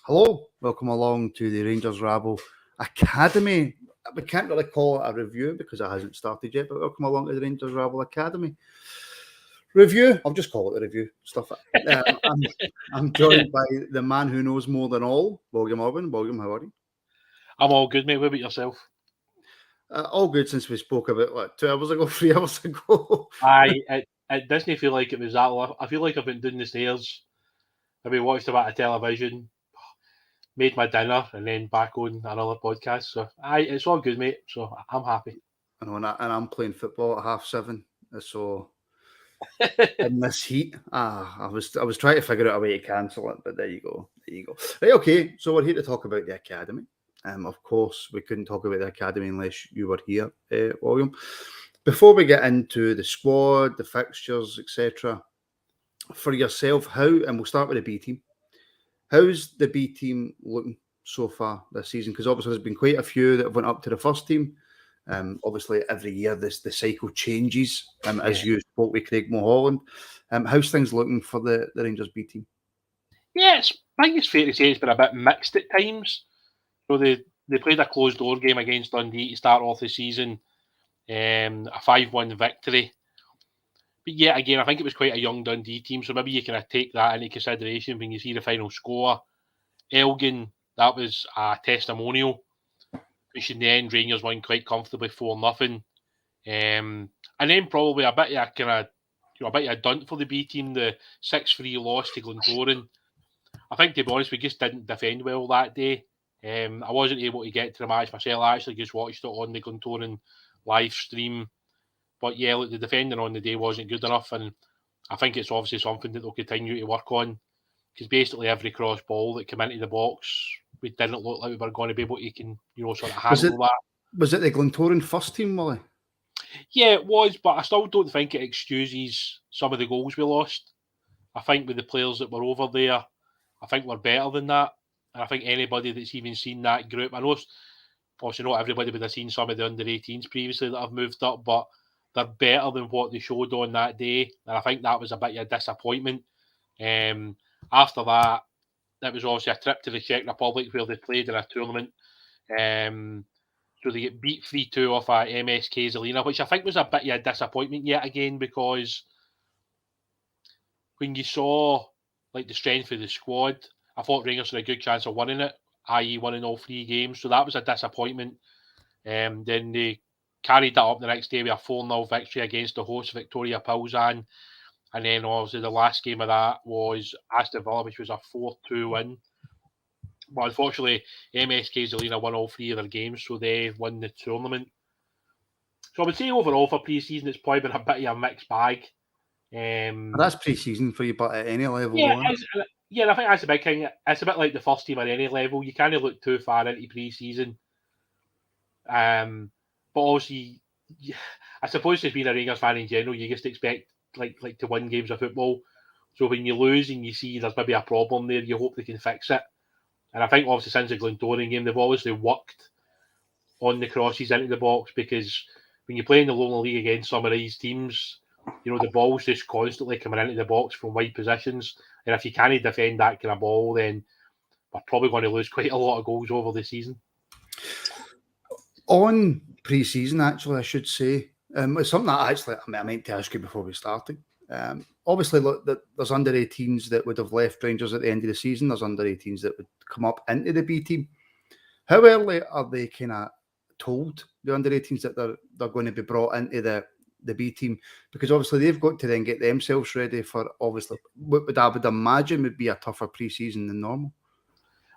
Hello, welcome along to the Rangers Rabble Academy. We can't really call it a review because it hasn't started yet, but welcome along to the Rangers Rabble Academy review. I'll just call it the review stuff. I'm joined by the man who knows more than all, William Orban. William, how are you? I'm all good, mate. What about yourself? All good since we spoke about 2 hours ago, 3 hours ago. It doesn't feel like it was that long. I feel like I've been doing the stairs. Maybe watched a bit of television, made my dinner, and then back on another podcast. So it's all good, mate. So I'm happy. I know, and I'm playing football at 7:30. So in this heat, I was trying to figure out a way to cancel it, but there you go. Right, okay. So we're here to talk about the academy. Of course, we couldn't talk about the academy unless you were here, William. Before we get into the squad, the fixtures, etc., for yourself, and we'll start with the B team. How's the B team looking so far this season? Because obviously there's been quite a few that have went up to the first team. Obviously, every year the cycle changes. As you spoke with Craig Mulholland, how's things looking for the Rangers B team? Yeah, I think it's fair to say it's been a bit mixed at times. So they played a closed door game against Dundee to start off the season, a 5-1 victory. But yeah, again, I think it was quite a young Dundee team, so maybe you can take that into consideration when you see the final score. Elgin, that was a testimonial, which in the end Rangers won quite comfortably 4-0. And then probably a bit of a dunt for the B team, the 6-3 loss to Glentoran. I think, to be honest, we just didn't defend well that day. I wasn't able to get to the match myself. I actually just watched it on the Glentoran live stream. But yeah, look, the defending on the day wasn't good enough, and I think it's obviously something that they'll continue to work on, because basically every cross ball that came into the box, we didn't look like we were going to be able to, sort of handle that. Was it the Glentoran first team, Willie? Yeah, it was, but I still don't think it excuses some of the goals we lost. I think with the players that were over there, I think we're better than that. And I think anybody that's even seen that group, I know obviously not everybody would have seen some of the under-18s previously that have moved up, but they're better than what they showed on that day. And I think that was a bit of a disappointment. After that, it was obviously a trip to the Czech Republic where they played in a tournament. So they get beat 3-2 off a MSK Zelina, which I think was a bit of a disappointment yet again, because when you saw like the strength of the squad, I thought Rangers had a good chance of winning it, i.e. winning all 3 games. So that was a disappointment. Then they carried that up the next day with a 4-0 victory against the host Victoria Pilsen. And then obviously the last game of that was Aston Villa, which was a 4-2 win. But unfortunately, MSK Zelina won all 3 of their games, so they won the tournament. So I would say overall for pre-season, it's probably been a bit of a mixed bag. That's pre-season for you, but at any level. Yeah, I think that's a big thing. It's a bit like the first team at any level. You can't look too far into pre-season. But obviously, I suppose just being a Rangers fan in general, you just expect like to win games of football. So when you lose and you see there's maybe a problem there, you hope they can fix it. And I think obviously since the Glentoran game, they've obviously worked on the crosses into the box, because when you play in the Lowland League against some of these teams, the ball's just constantly coming into the box from wide positions. And if you can't defend that kind of ball, then we're probably going to lose quite a lot of goals over the season. On pre-season, actually, I should say, it's something that I meant to ask you before we started. Obviously, look, there's under-18s that would have left Rangers at the end of the season. There's under-18s that would come up into the B team. How early are they kind of told, the under-18s, that they're going to be brought into the B team? Because obviously they've got to then get themselves ready for, obviously, what I would imagine would be a tougher pre-season than normal.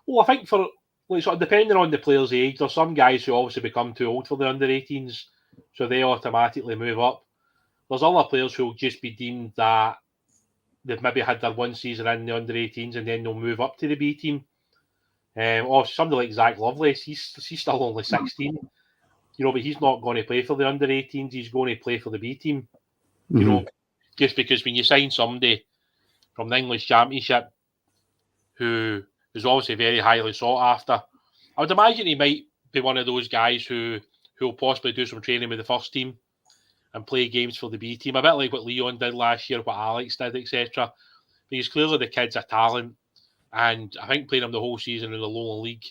Well, I think for sort of depending on the player's age, there's some guys who obviously become too old for the under-18s, so they automatically move up. There's other players who will just be deemed that they've maybe had their one season in the under-18s and then they'll move up to the B team. Or somebody like Zach Lovelace, he's still only 16, but he's not going to play for the under-18s. He's going to play for the B team. Just because when you sign somebody from the English Championship who is obviously very highly sought after, I would imagine he might be one of those guys who will possibly do some training with the first team and play games for the B team, a bit like what Leon did last year, what Alex did, etc. Because clearly the kid's a talent, and I think playing him the whole season in the Lowland League,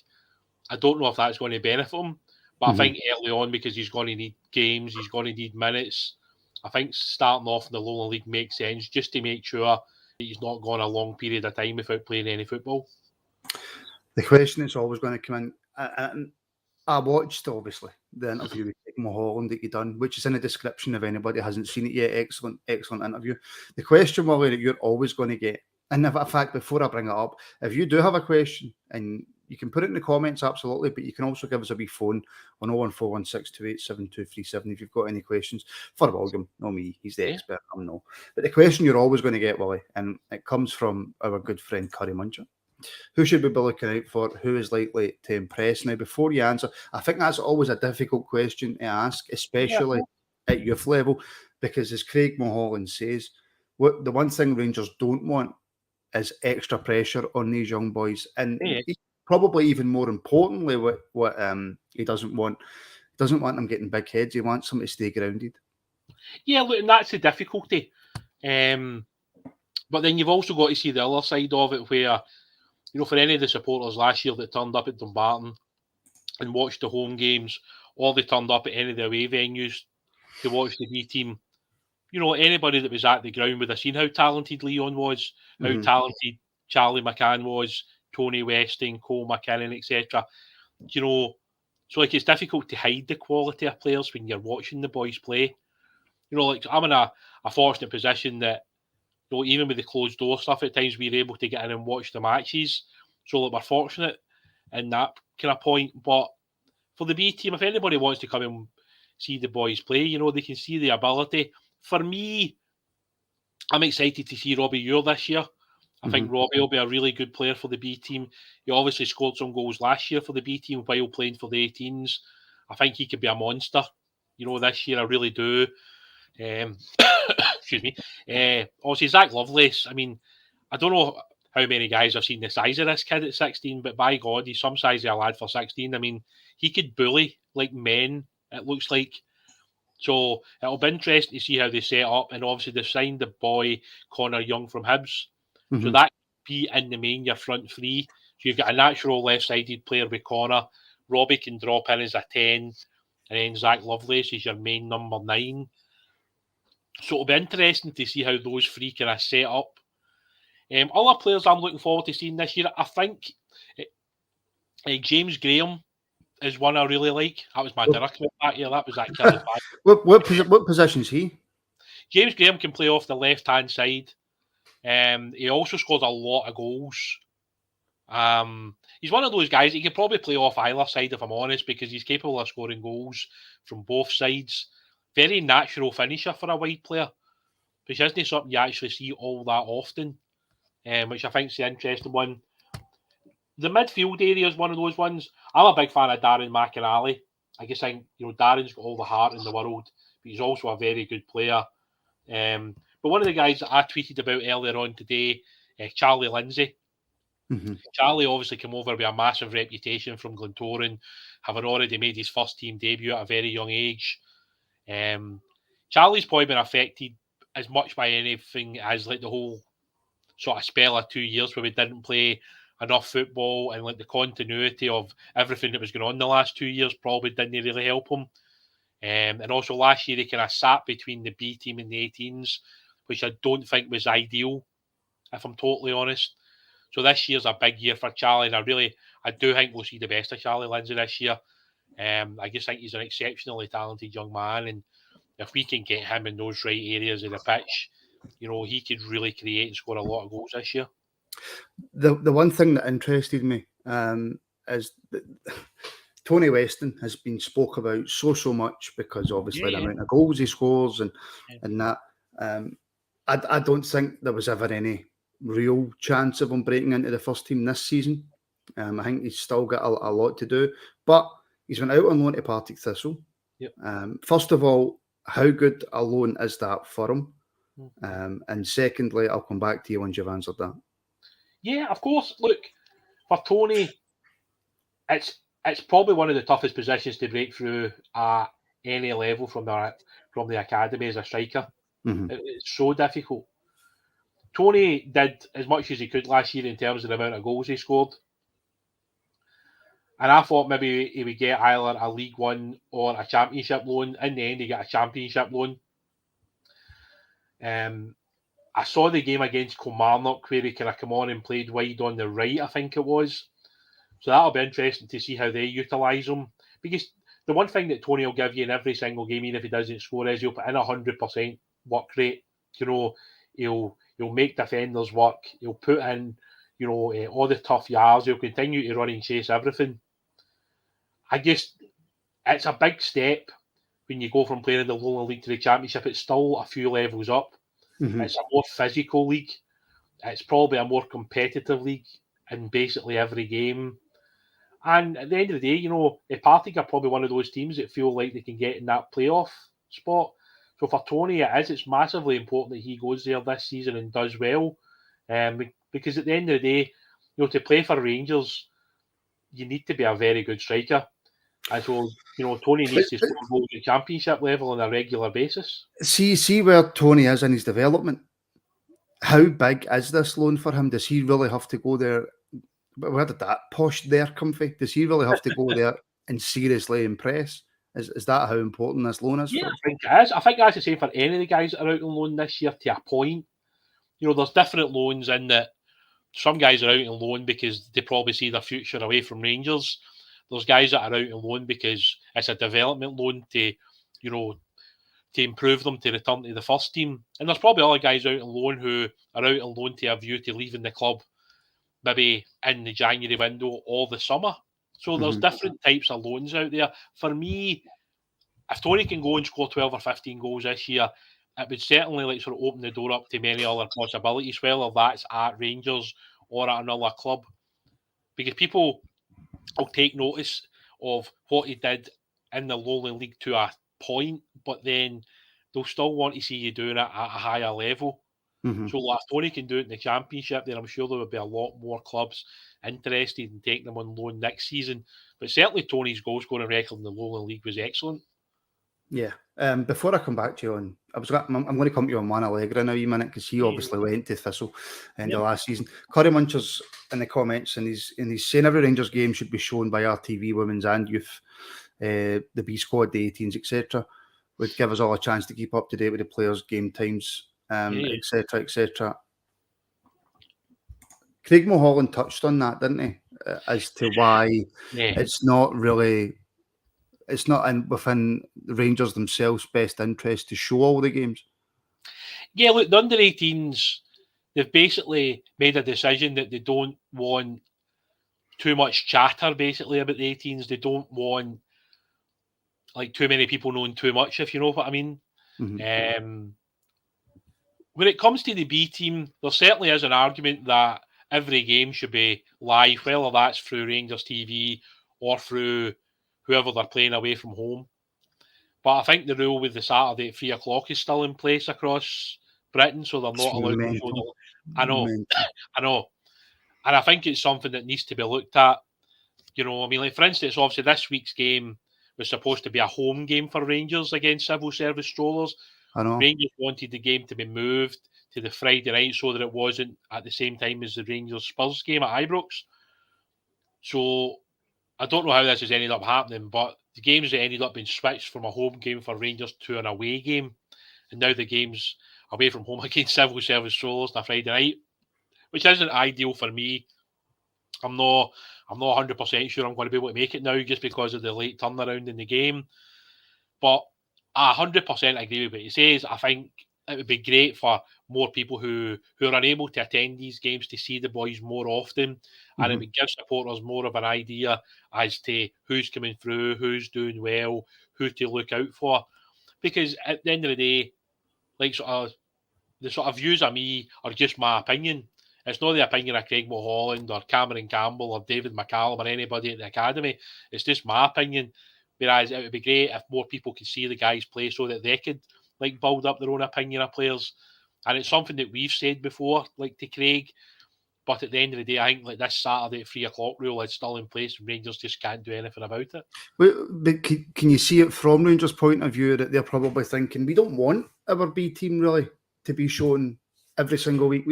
I don't know if that's going to benefit him. But I think early on, because he's going to need games, he's going to need minutes, I think starting off in the Lowland League makes sense, just to make sure that he's not gone a long period of time without playing any football. The question that's always going to come in, and I watched, obviously, the interview with Mulholland that you done, which is in the description if anybody hasn't seen it yet. Excellent interview. The question, Willie, that you're always going to get, and in fact, before I bring it up, if you do have a question, and you can put it in the comments, absolutely, but you can also give us a wee phone on 01416287237 if you've got any questions for William, not me. He's the expert, I'm no. But the question you're always going to get, Willie, and it comes from our good friend Curry Muncher. Who should we be looking out for? Who is likely to impress? Now, before you answer, I think that's always a difficult question to ask, especially at youth level, because as Craig Mulholland says, the one thing Rangers don't want is extra pressure on these young boys, and probably even more importantly, what he doesn't want them getting big heads. He wants them to stay grounded. Yeah, look, and that's the difficulty. But then you've also got to see the other side of it, where, you know, for any of the supporters last year that turned up at Dumbarton and watched the home games, or they turned up at any of the away venues to watch the B team, you know, anybody that was at the ground would have seen how talented Leon was, how talented Charlie McCann was, Tony Weston, Cole McKinnon, etc. You know, so like it's difficult to hide the quality of players when you're watching the boys play. You know, like I'm in a fortunate position that, you know, even with the closed door stuff, at times we're able to get in and watch the matches. So like, we're fortunate in that kind of point. But for the B team, if anybody wants to come and see the boys play, you know, they can see the ability. For me, I'm excited to see Robbie Ure this year. I think Robbie will be a really good player for the B team. He obviously scored some goals last year for the B team while playing for the 18s. I think he could be a monster, you know, this year. I really do. Excuse me. Also, Zach Lovelace. I mean, I don't know how many guys have seen the size of this kid at 16, but by God, he's some size of a lad for 16. I mean, he could bully like men, it looks like. So it'll be interesting to see how they set up. And obviously, they've signed the boy Connor Young from Hibs. So that could be in the main, your front three. So you've got a natural left-sided player with Connor. Robbie can drop in as a 10. And then Zach Lovelace is your main number 9. So it'll be interesting to see how those three kind of set up. Other players I'm looking forward to seeing this year, I think James Graham is one I really like. That was my dinner commit that year. That was that kid. What position is he? James Graham can play off the left-hand side. He also scored a lot of goals. He's one of those guys, he could probably play off either side, if I'm honest, because he's capable of scoring goals from both sides. Very natural finisher for a wide player, which isn't something you actually see all that often, which I think is the interesting one. The midfield area is one of those ones. I'm a big fan of Darren McInally. I just think, you know, Darren's got all the heart in the world, but he's also a very good player. But one of the guys that I tweeted about earlier on today, Charlie Lindsay. Charlie obviously came over with a massive reputation from Glentoran, having already made his first team debut at a very young age. Charlie's probably been affected as much by anything as like the whole sort of spell of 2 years where we didn't play enough football, and like the continuity of everything that was going on the last 2 years probably didn't really help him. And also last year he kind of sat between the B team and the 18s, which I don't think was ideal, if I'm totally honest. So this year's a big year for Charlie, and I do think we'll see the best of Charlie Lindsay this year. I just think he's an exceptionally talented young man, and if we can get him in those right areas of the pitch, you know, he could really create and score a lot of goals this year. The one thing that interested me is that Tony Weston has been spoke about so much because obviously the amount of goals he scores and that. I don't think there was ever any real chance of him breaking into the first team this season. I think he's still got a lot to do, but he's been out on loan to Partick Thistle. First of all, how good a loan is that for him? And secondly, I'll come back to you once you've answered that. Yeah, of course. Look, for Tony, it's probably one of the toughest positions to break through at any level from the academy as a striker. It's so difficult. Tony did as much as he could last year in terms of the amount of goals he scored. And I thought maybe he would get either a League One or a Championship loan. In the end, he got a Championship loan. I saw the game against Kilmarnock where he kind of come on and played wide on the right, I think it was. So that'll be interesting to see how they utilise him. Because the one thing that Tony will give you in every single game, even if he doesn't score, is he'll put in 100% work rate. He'll make defenders work. He'll put in, all the tough yards. He'll continue to run and chase everything. It's a big step when you go from playing in the Lowland League to the Championship. It's still a few levels up. Mm-hmm. It's a more physical league. It's probably a more competitive league in basically every game. And at the end of the day, Partick are probably one of those teams that feel like they can get in that playoff spot. So for Tony, it's massively important that he goes there this season and does well. Because at the end of the day, to play for Rangers, you need to be a very good striker. And so, Tony needs to score goals at Championship level on a regular basis. See where Tony is in his development. How big is this loan for him? Does he really have to go there? Where did that posh there come from? Does he really have to go there and seriously impress? Is that how important this loan is for him? I think it is. I think that's the same for any of the guys that are out on loan this year to a point. There's different loans in that some guys are out on loan because they probably see their future away from Rangers. There's guys that are out on loan because it's a development loan to improve them to return to the first team. And there's probably other guys out on loan who are out on loan to a view to leaving the club maybe in the January window or the summer. So there's different types of loans out there. For me, if Tony can go and score 12 or 15 goals this year, it would certainly sort of open the door up to many other possibilities, whether that's at Rangers or at another club. Because people will take notice of what he did in the Lowland League to a point, but then they'll still want to see you doing it at a higher level. Mm-hmm. So if Tony can do it in the Championship, then I'm sure there would be a lot more clubs interested in taking them on loan next season. But certainly Tony's goal scoring record in the Lowland League was excellent. Yeah. Before I come back to you on, I'm going to come to you on Juan Allegra now, a minute, because he obviously went to Thistle in the last season. Curry Muncher's in the comments, and he's saying every Rangers game should be shown by RTV Women's and Youth, the B squad, the 18s, etc. Would give us all a chance to keep up to date with the players' game times, etc., etc. Craig Mulholland touched on that, didn't he? As to why it's not within the Rangers themselves' best interest to show all the games. Yeah, look, the under-18s, they've basically made a decision that they don't want too much chatter, basically, about the 18s. They don't want, too many people knowing too much, if you know what I mean. Mm-hmm. When it comes to the B team, there certainly is an argument that every game should be live, whether that's through Rangers TV or through whoever they're playing away from home. But I think the rule with the Saturday at 3 o'clock is still in place across Britain, so they're not allowed to show them. I know. And I think it's something that needs to be looked at. For instance, obviously this week's game was supposed to be a home game for Rangers against Civil Service Strollers. I know. Rangers wanted the game to be moved to the Friday night so that it wasn't at the same time as the Rangers Spurs game at Ibrox. So I don't know how this has ended up happening, but the games that ended up being switched from a home game for Rangers to an away game, and now the game's away from home against Civil Service Strollers on a Friday night, which isn't ideal for me. I'm not 100% sure I'm going to be able to make it now just because of the late turnaround in the game. But I 100% agree with what he says. I think it would be great for more people who are unable to attend these games to see the boys more often. And it would give supporters more of an idea as to who's coming through, who's doing well, who to look out for. Because at the end of the day, the sort of views of me are just my opinion. It's not the opinion of Craig Mulholland or Cameron Campbell or David McCallum or anybody at the academy. It's just my opinion. Whereas it would be great if more people could see the guys play so that they could build up their own opinion of players. And it's something that we've said before, to Craig. But at the end of the day, I think this Saturday at 3 o'clock rule is still in place and Rangers just can't do anything about it. But can you see it from Rangers' point of view that they're probably thinking, we don't want our B team really to be shown every single week.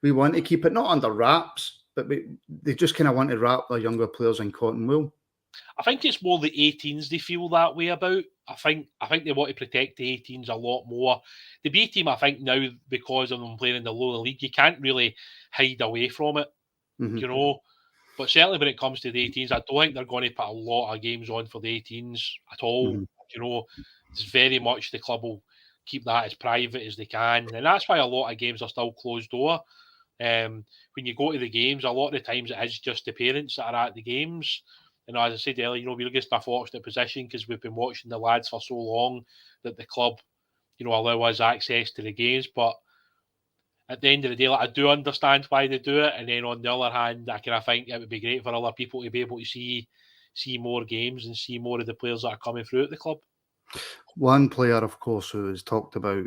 We want to keep it not under wraps, but they just kind of want to wrap their younger players in cotton wool. I think it's more the 18s they feel that way about. I think they want to protect the 18s a lot more. The B team, I think now, because of them playing in the Lowland League, you can't really hide away from it, Mm-hmm. you know. But certainly when it comes to the 18s, I don't think they're going to put a lot of games on for the 18s at all. Mm-hmm. You know, it's very much the club will keep that as private as they can. And that's why a lot of games are still closed door. When you go to the games, a lot of the times it is just the parents that are at the games. And as I said earlier, you know, we're just in a fortunate position because we've been watching the lads for so long that the club, you know, allow us access to the games. But at the end of the day, like, I do understand why they do it. And then on the other hand, I kind of think it would be great for other people to be able to see more games and see more of the players that are coming through at the club. One player, of course, who was talked about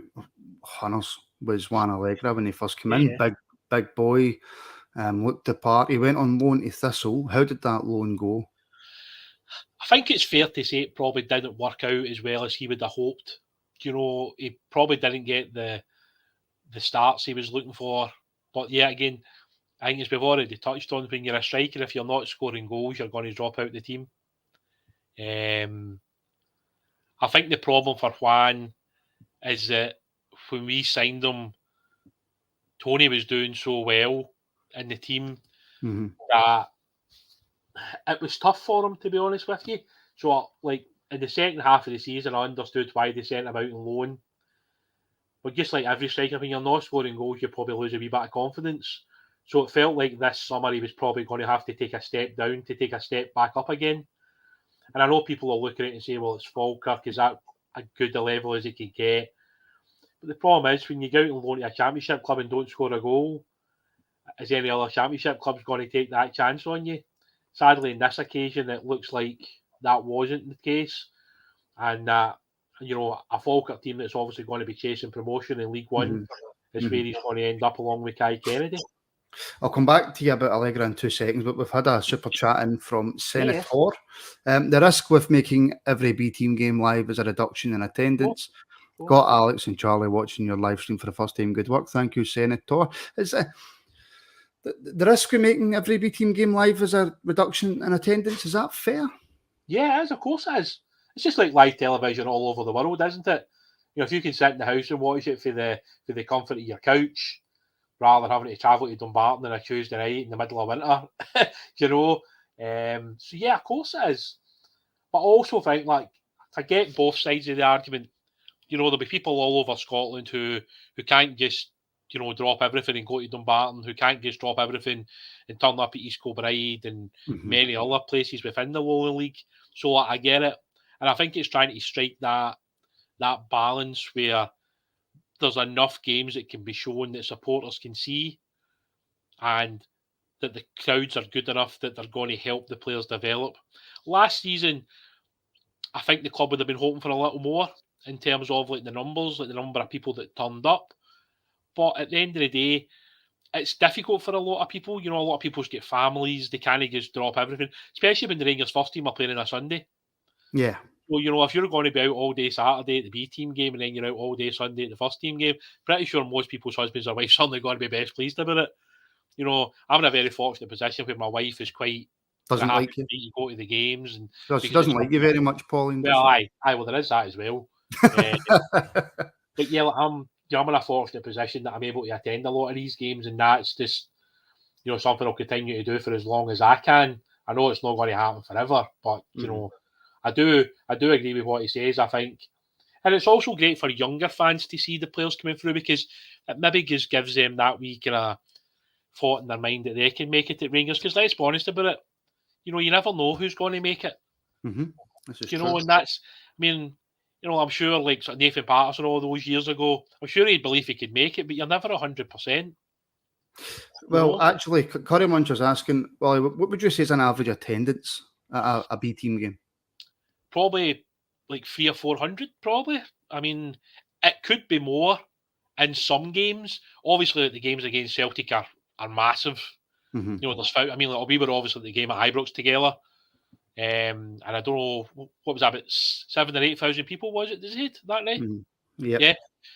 hunters was Juan Allegra when he first came in. Big boy, looked the part. He went on loan to Thistle. How did that loan go? I think it's fair to say it probably didn't work out as well as he would have hoped. You know, he probably didn't get the starts he was looking for. But yeah, again, I think as we've already touched on, when you're a striker, if you're not scoring goals, you're going to drop out the team. I think the problem for Juan is that when we signed him, Tony was doing so well in the team that it was tough for him, to be honest with you. So, like, in the second half of the season, I understood why they sent him out on loan. But just like every striker, when you're not scoring goals, you probably lose a wee bit of confidence. So it felt like this summer he was probably going to have to take a step down to take a step back up again. And I know people are looking at it and say, well, it's Falkirk, is that a good a level as he could get? But the problem is, when you go out and loan to a championship club and don't score a goal, is any other championship club's going to take that chance on you? Sadly, in this occasion, it looks like that wasn't the case. And you know, a Falkirk team that's obviously going to be chasing promotion in League One is where he's going to end up along with Kai Kennedy. I'll come back to you about Allegra in 2 seconds, but we've had a super chat in from Senator. The risk with making every B team game live is a reduction in attendance. Got Alex and Charlie watching your live stream for the first time. Good work. Thank you, Senator. Is the risk of making every B team game live is a reduction in attendance? Is that fair? Yeah, it is. Of course it is. It's just like live television all over the world, isn't it? You know, if you can sit in the house and watch it for the comfort of your couch, rather than having to travel to Dumbarton on a Tuesday night in the middle of winter, you know. So yeah, of course it is. But I also think, like, I get both sides of the argument. You know, there'll be people all over Scotland who can't just, you know, drop everything and go to Dumbarton, who can't just drop everything and turn up at East Kilbride and many other places within the Lowland League. So I get it. And I think it's trying to strike that balance where there's enough games that can be shown that supporters can see and that the crowds are good enough that they're going to help the players develop. Last season, I think the club would have been hoping for a little more in terms of like the numbers, like the number of people that turned up. But at the end of the day, it's difficult for a lot of people. You know, a lot of people get families. They can't just drop everything, especially when the Rangers first team are playing on a Sunday. Yeah. Well, you know, if you're going to be out all day Saturday at the B team game and then you're out all day Sunday at the first team game, pretty sure most people's husbands or wives are certainly going to be best pleased about it. You know, I'm in a very fortunate position where my wife is quite doesn't like you. You go to the games, and she doesn't like you very much, Pauline. Well, aye, well, there is that as well. But yeah, I'm in a fortunate position that I'm able to attend a lot of these games, and that's just, you know, something I'll continue to do for as long as I can. I know it's not going to happen forever, but you know, I do agree with what he says. I think, and it's also great for younger fans to see the players coming through because it maybe just gives them that wee kind of thought in their mind that they can make it at Rangers. Because let's be honest about it, you know, you never know who's going to make it. You know, and that's, I mean, you know, I'm sure like Nathan Patterson all those years ago, I'm sure he'd believe he could make it, but you're never 100%. Well, actually, Curry Munch was asking, well, what would you say is an average attendance at a B team game? Probably like 300 or 400, probably. I mean, it could be more in some games. Obviously, the games against Celtic are massive. You know, there's, I mean, like, we were obviously at the game at Ibrox together. And I don't know, what was that, about 7,000 or 8,000 people, was it, that night? Yeah.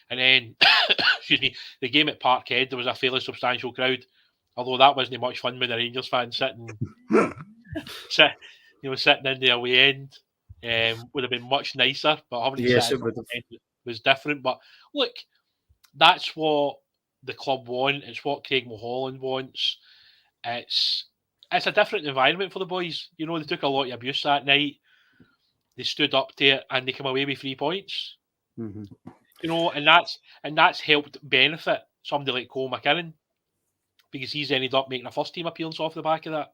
And then, excuse me, the game at Parkhead, there was a fairly substantial crowd, although that wasn't much fun with the Rangers fans sitting in the away end. Would have been much nicer, but having to Yes, sit it in would the have. end was different. But look, that's what the club want. It's what Craig Mulholland wants. It's a different environment for the boys. They took a lot of abuse that night. They stood up to it and they came away with 3 points. Mm-hmm. And that's helped benefit somebody like Cole McKinnon, because he's ended up making a first team appearance off the back of that.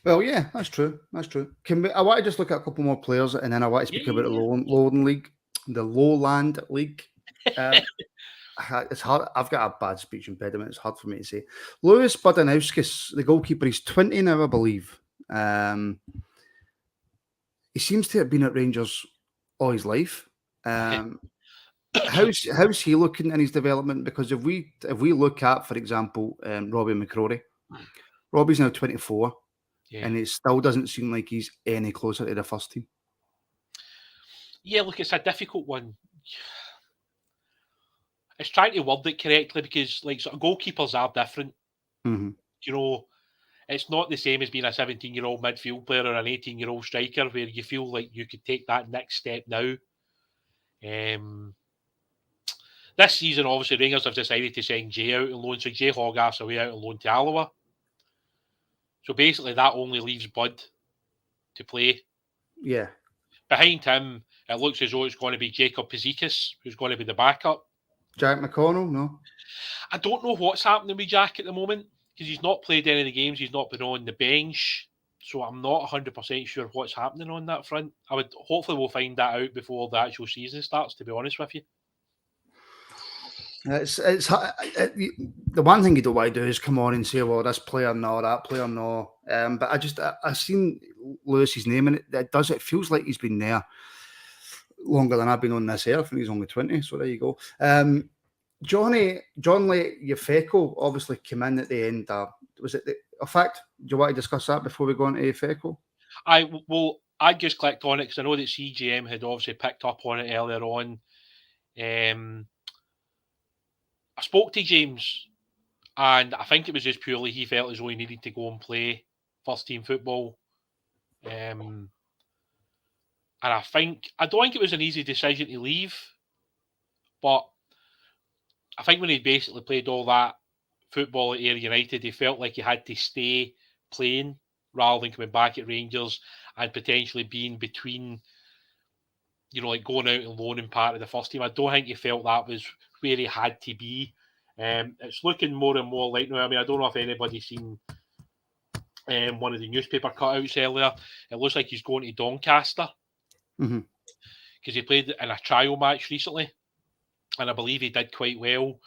Well, yeah, that's true. That's true. I want to just look at a couple more players, and then I want to speak about the Lowland League, the Lowland League. It's hard. I've got a bad speech impediment. It's hard for me to say. Lewis Budanauskas, the goalkeeper, he's 20 now, I believe. He seems to have been at Rangers all his life. How's he looking in his development? Because if we look at, for example, Robbie McCrory, Robbie's now 24. Yeah. And it still doesn't seem like he's any closer to the first team. Yeah, look, it's a difficult one. It's trying to word it correctly, because sort of goalkeepers are different. Mm-hmm. It's not the same as being a 17-year-old midfield player or an 18-year-old striker, where you feel like you could take that next step now. This season, obviously, Rangers have decided to send Jay out on loan, so Jay Hogarth's away out on loan to Alloa. So basically, that only leaves Bud to play. Yeah. Behind him, it looks as though it's going to be Jacob Pizikis, who's going to be the backup. Jack McConnell, no? I don't know what's happening with Jack at the moment, because he's not played any of the games. He's not been on the bench. So I'm not 100% sure what's happening on that front. Hopefully we'll find that out before the actual season starts, to be honest with you. It's the one thing you don't want to do is come on and say, well, this player no, that player no. But I've seen Lewis's name, and it feels like he's been there longer than I've been on this earth, and he's only 20. So there you go. John Yefeko obviously came in at the end. Was it a fact? Do you want to discuss that before we go on to Yefeko? I just clicked on it because I know that CGM had obviously picked up on it earlier on. I spoke to James, and I think it was just purely he felt as though he needed to go and play first team football. And I don't think it was an easy decision to leave, but I think when he basically played all that football at Ayr United, he felt like he had to stay playing rather than coming back at Rangers and potentially being between, going out and loaning part of the first team. I don't think he felt that was where he had to be. It's looking more and more like, I don't know if anybody's seen one of the newspaper cutouts earlier. It looks like he's going to Doncaster, because he played in a trial match recently, and I believe he did quite well.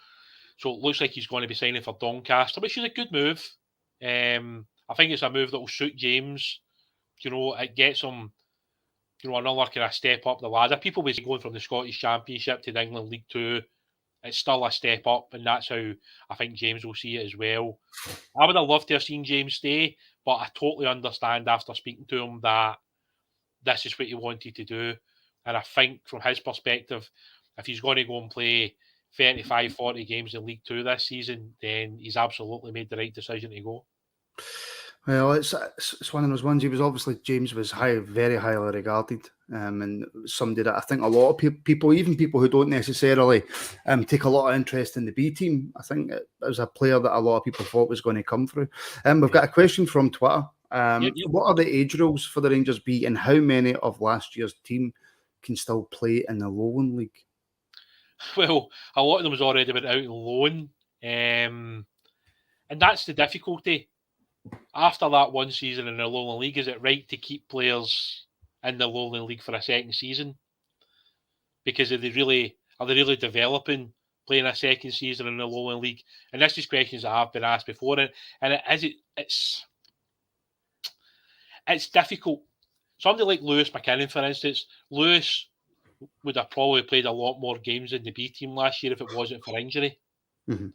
So it looks like he's going to be signing for Doncaster, which is a good move. I think it's a move that will suit James. It gets him, another kind of step up the ladder. People will be going from the Scottish Championship to the England League 2. It's still a step up, and that's how I think James will see it as well. I would have loved to have seen James stay, but I totally understand after speaking to him that this is what he wanted to do. And I think from his perspective, if he's going to go and play 35, 40 games in League 2 this season, then he's absolutely made the right decision to go. Well, it's one of those ones. James was very highly regarded, and somebody that I think a lot of people, even people who don't necessarily take a lot of interest in the B team, I think it was a player that a lot of people thought was going to come through. We've got a question from Twitter. What are the age rules for the Rangers B, and how many of last year's team can still play in the Lowland League? Well, a lot of them has already been out on loan, and that's the difficulty. After that one season in the Lowland League, is it right to keep players in the Lowland League for a second season? Because are they really developing playing a second season in the Lowland League? And this is questions that have been asked before, and it's difficult. Somebody like Lewis McKinnon, for instance, Lewis would have probably played a lot more games in the B team last year if it wasn't for injury. Mm-hmm.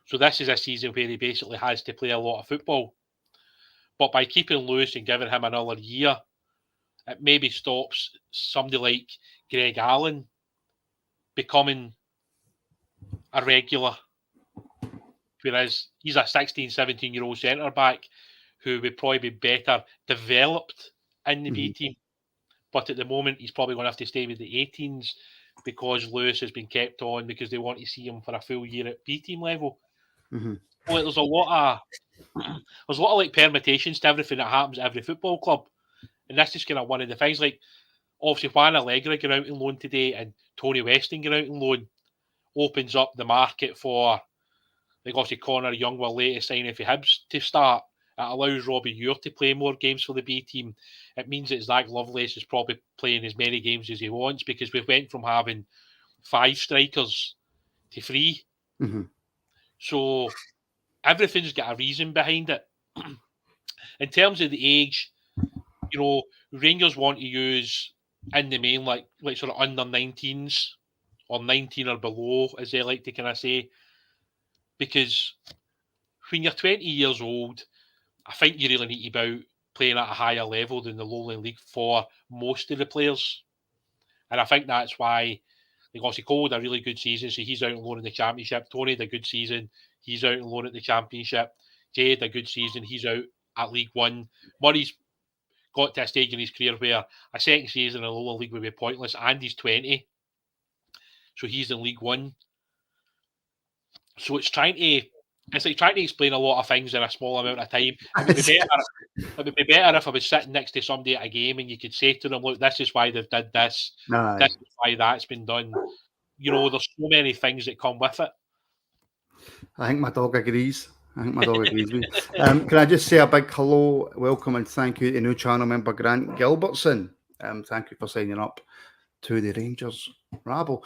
So this is a season where he basically has to play a lot of football. But by keeping Lewis and giving him another year, it maybe stops somebody like Greg Allen becoming a regular. Whereas he's a 16, 17-year-old centre-back who would probably be better developed in the B team. But at the moment, he's probably going to have to stay with the 18s because Lewis has been kept on because they want to see him for a full year at B team level. Well, there's a lot of like permutations to everything that happens at every football club. And that's just kind of one of the things. Like, obviously, Juan Allegra going out on loan today and Tony Weston going out on loan opens up the market for, like, obviously, Connor Young will later sign for Hibs to start. It allows Robbie Barr to play more games for the B team. It means that Zach Lovelace is probably playing as many games as he wants because we went from having 5 strikers to 3. So everything's got a reason behind it. In terms of the age, you know, Rangers want to use in the main like sort of under 19s or 19 or below, as they like to kind of say, because when you're 20 years old, I think you really need to be out playing at a higher level than the Lowland League for most of the players. And I think that's why, like, obviously Cole had a really good season, so he's out on loan in the Championship. Tony had a good season, he's out on loan at the Championship. Jay had a good season, he's out at League One. Murray's got to a stage in his career where a second season in the Lowland League would be pointless, and he's 20. So he's in League One. So it's like trying to explain a lot of things in a small amount of time. It would be better if I was sitting next to somebody at a game and you could say to them, look, this is why they've did this. This is why that's been done. You know, there's so many things that come with it. I think my dog agrees. with me. Can I just say a big hello, welcome and thank you to new channel member Grant Gilbertson. Thank you for signing up to the Rangers rabble.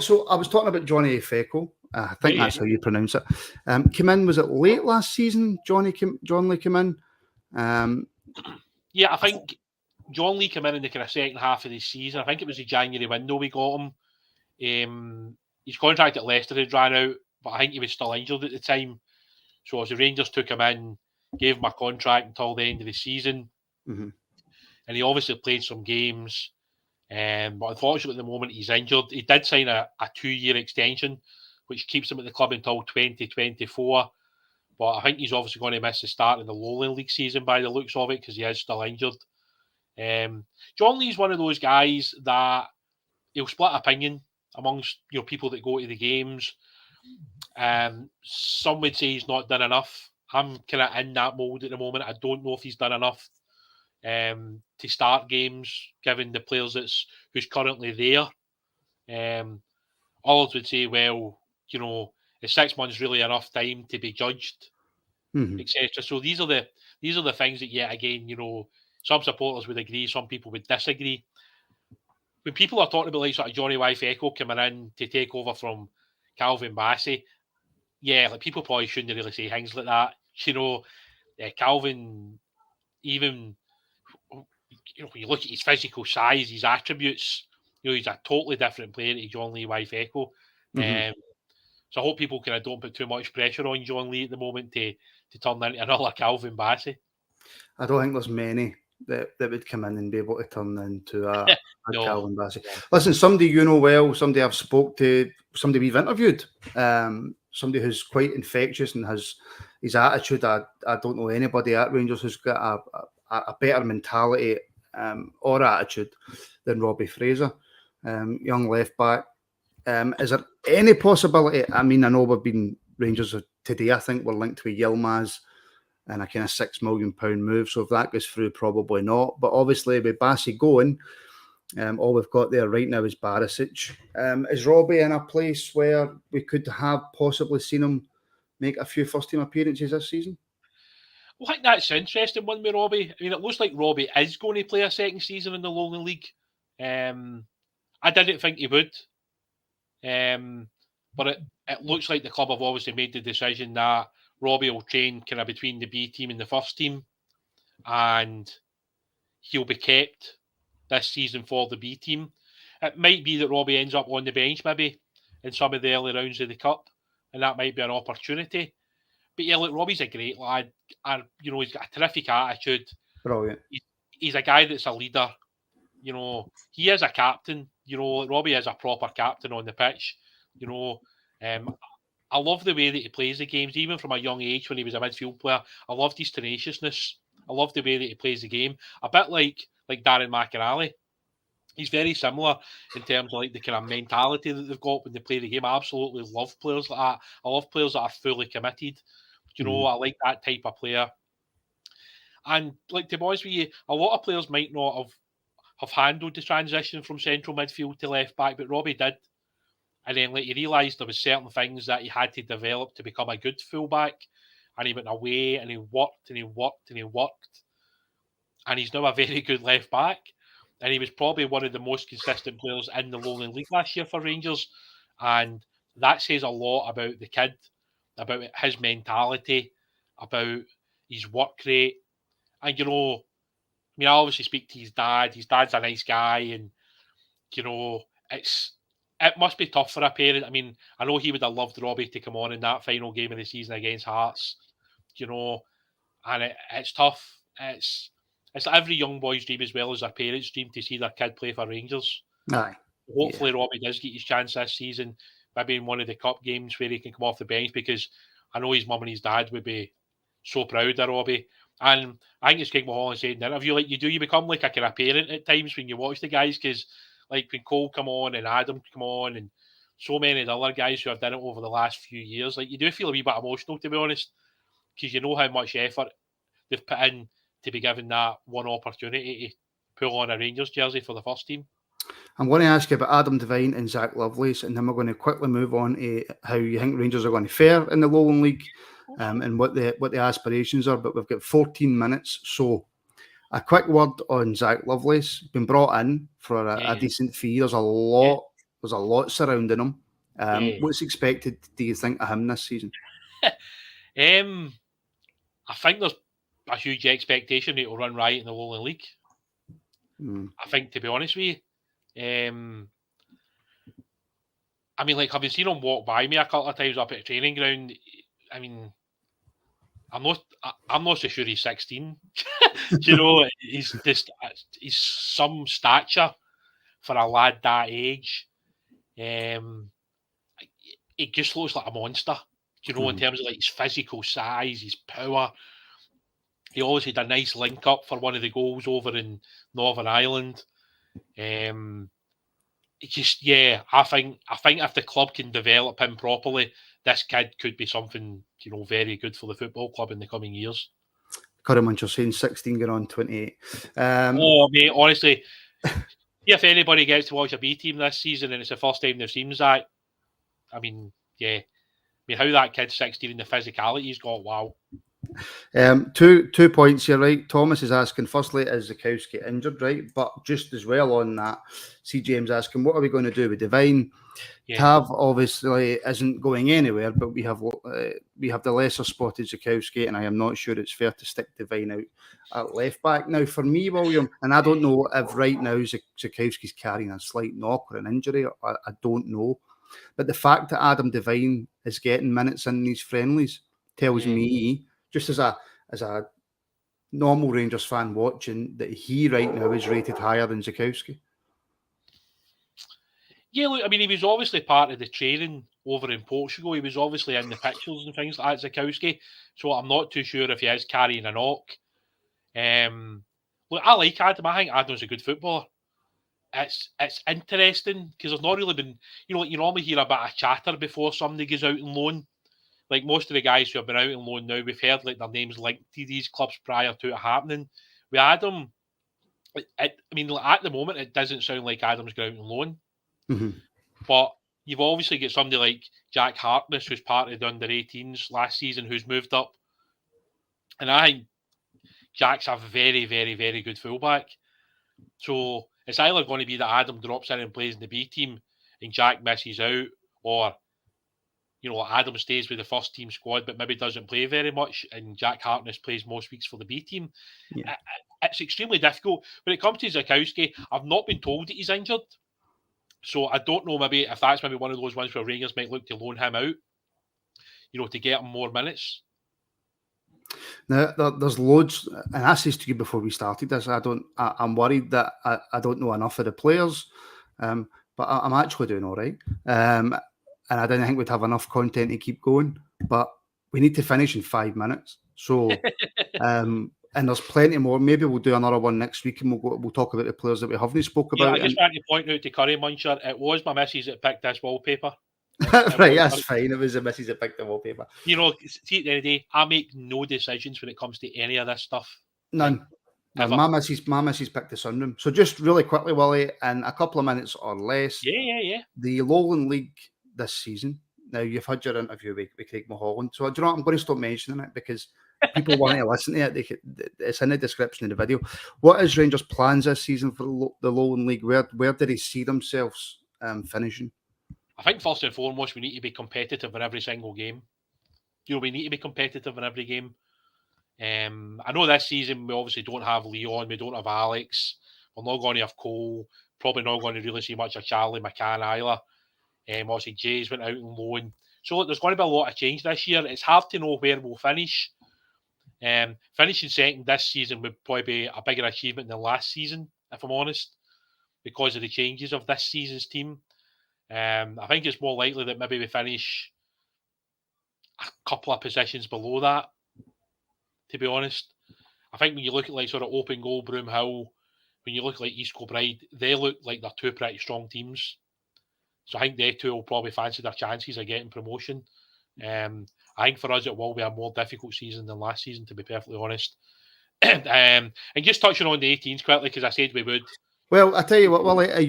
So I was talking about Johnny Fecko. I think that's how you pronounce it. Came in, was it late last season? John Lee came in. I think John Lee came in the kind of second half of the season. I think it was the January window we got him. His contract at Leicester had ran out, but I think he was still injured at the time. So as the Rangers took him in, gave him a contract until the end of the season. And he obviously played some games. But unfortunately, at the moment, he's injured. He did sign a 2-year extension, which keeps him at the club until 2024. But I think he's obviously going to miss the start of the Lowland League season by the looks of it because he is still injured. John Lee's one of those guys that he'll split opinion amongst people that go to the games. Some would say he's not done enough. I'm kind of in that mold at the moment. I don't know if he's done enough to start games, given the players who's currently there. Others would say, well, is 6 months really enough time to be judged, etc. So these are the things that, yet again, some supporters would agree, some people would disagree. When people are talking about like sort of Johnny Fecko coming in to take over from Calvin Bassey, like people probably shouldn't really say things like that. Calvin, even when you look at his physical size, his attributes, he's a totally different player to John Lee Fecko. So I hope people kind of don't put too much pressure on John Lee at the moment to turn into another Calvin Bassey. I don't think there's many that would come in and be able to turn into a Calvin Bassey. Listen, somebody well, somebody I've spoke to, somebody we've interviewed, somebody who's quite infectious and has his attitude. I don't know anybody at Rangers who's got a better mentality or attitude than Robbie Fraser, young left back. Is there any possibility? I mean, I know we've been Rangers today. I think we're linked with Yilmaz and a kind of £6 million move. So if that goes through, probably not. But obviously, with Bassey going, all we've got there right now is Barisic. Is Robbie in a place where we could have possibly seen him make a few first-team appearances this season? Well, I think that's an interesting one with Robbie. I mean, it looks like Robbie is going to play a second season in the Lowland League. I didn't think he would. But it looks like the club have obviously made the decision that Robbie will train kind of between the B team and the first team, and he'll be kept this season for the B team. It might be that Robbie ends up on the bench maybe in some of the early rounds of the Cup, and that might be an opportunity. But yeah, look, Robbie's a great lad. And, he's got a terrific attitude. Brilliant. He's a guy that's a leader. he is a captain. Robbie is a proper captain on the pitch. I love the way that he plays the games, even from a young age when he was a midfield player. I loved his tenaciousness. I love the way that he plays the game. A bit like Darren McInally. He's very similar in terms of the kind of mentality that they've got when they play the game. I absolutely love players like that. I love players that are fully committed. I like that type of player. And to be honest with you, a lot of players might not have handled the transition from central midfield to left back, but Robbie did. And then he realised there was certain things that he had to develop to become a good fullback. And he went away and he worked and he worked and he worked. And he's now a very good left back. And he was probably one of the most consistent players in the Lowland League last year for Rangers. And that says a lot about the kid, about his mentality, about his work rate. And, I obviously speak to his dad. His dad's a nice guy. And, it must be tough for a parent. I know he would have loved Robbie to come on in that final game of the season against Hearts, and it's tough. It's every young boy's dream as well as their parents' dream to see their kid play for Rangers. Aye. Hopefully Robbie does get his chance this season, maybe in one of the cup games where he can come off the bench, because I know his mum and his dad would be so proud of Robbie. And I think it's Greg Mulholland said in the interview, you become like a kind of parent at times when you watch the guys, because when Cole come on and Adam come on and so many of the other guys who have done it over the last few years, you do feel a wee bit emotional, to be honest, because you know how much effort they've put in to be given that one opportunity to pull on a Rangers jersey for the first team. I'm going to ask you about Adam Devine and Zach Lovelace, and then we're going to quickly move on to how you think Rangers are going to fare in the Lowland League, and what the aspirations are. But we've got 14 minutes, so a quick word on Zach Lovelace. Been brought in for a decent fee. There's a lot surrounding him. What's expected, do you think, of him this season? I think there's a huge expectation that he'll run right in the Lowland League. I think, to be honest with you, having seen him walk by me a couple of times up at the training ground, I'm not so sure he's 16. He's some stature for a lad that age. It just looks like a monster, in terms of his physical size, his power. He always had a nice link up for one of the goals over in Northern Ireland. I think if the club can develop him properly, this kid could be something, very good for the football club in the coming years. Current you're saying 16 going on 28. Mate, honestly, if anybody gets to watch a B team this season and it's the first time they've seen Zach, how that kid's 16 and the physicality he's got, wow. 2 points here, right? Thomas is asking, firstly, is Zakowski injured, right? But just as well on that, C. James asking, what are we going to do with Devine? Tav obviously isn't going anywhere, but we have the lesser spotted Zakowski, and I am not sure it's fair to stick Devine out at left back. Now, for me, William, and I don't know if right now Zakowski's carrying a slight knock or an injury, I don't know. But the fact that Adam Devine is getting minutes in these friendlies tells me, just as a normal Rangers fan watching, that he right now is rated higher than Zakowski. Yeah, look, he was obviously part of the training over in Portugal. He was obviously in the pictures and things like that, Zakowski. So I'm not too sure if he is carrying a knock. Look, I like Adam. I think Adam's a good footballer. It's interesting because there's not really been, you normally hear a bit of chatter before somebody goes out on loan. Like most of the guys who have been out on loan now, we've heard their names linked to these clubs prior to it happening. With Adam, at the moment, it doesn't sound like Adam's going out on loan. Mm-hmm. But you've obviously got somebody like Jack Harkness, who's part of the under-18s last season, who's moved up. And I think Jack's a very, very, very good fullback. So it's either going to be that Adam drops in and plays in the B team and Jack misses out, or Adam stays with the first team squad but maybe doesn't play very much and Jack Harkness plays most weeks for the B team. Yeah. It's extremely difficult. When it comes to Zakowski, I've not been told that he's injured. So I don't know maybe if that's maybe one of those ones where Rangers might look to loan him out, to get him more minutes. Now, there's loads, and I said to you before we started this, I'm worried that I don't know enough of the players, but I'm actually doing all right. And I didn't think we'd have enough content to keep going, but we need to finish in 5 minutes. So, and there's plenty more. Maybe we'll do another one next week, and we'll talk about the players that we haven't spoke about. I just want to point out to Curry Muncher, it was my missus that picked this wallpaper. Right, that's fine. It was the missus that picked the wallpaper. You know, see, at the end of the day, I make no decisions when it comes to any of this stuff. None. Like, my missus picked the sunroom. So just really quickly, Willie, in a couple of minutes or less, the Lowland League this season. Now, you've had your interview with Craig Mulholland. So, do you know what? I'm going to stop mentioning it because people want to listen to it. It's in the description of the video. What is Rangers' plans this season for the Lowland League? Where do they see themselves finishing? I think first and foremost, we need to be competitive in every single game. You know, we need to be competitive in every game. I know this season we obviously don't have Leon, we don't have Alex, we're not going to have Cole, probably not going to really see much of Charlie McCann either. Obviously Jay's went out on loan. So look, there's going to be a lot of change this year. It's hard to know where we'll finish. Finishing second this season would probably be a bigger achievement than last season, if I'm honest, because of the changes of this season's team. I think it's more likely that maybe we finish a couple of positions below that, to be honest. I think when you look at like sort of Open Goal, Broomhill, when you look at like East Kilbride, they look like they're two pretty strong teams. So I think they two will probably fancy their chances of getting promotion. I think for us it will be a more difficult season than last season, to be perfectly honest. And just touching on the 18s quickly, because I said we would. Well, I tell you what, Willie, are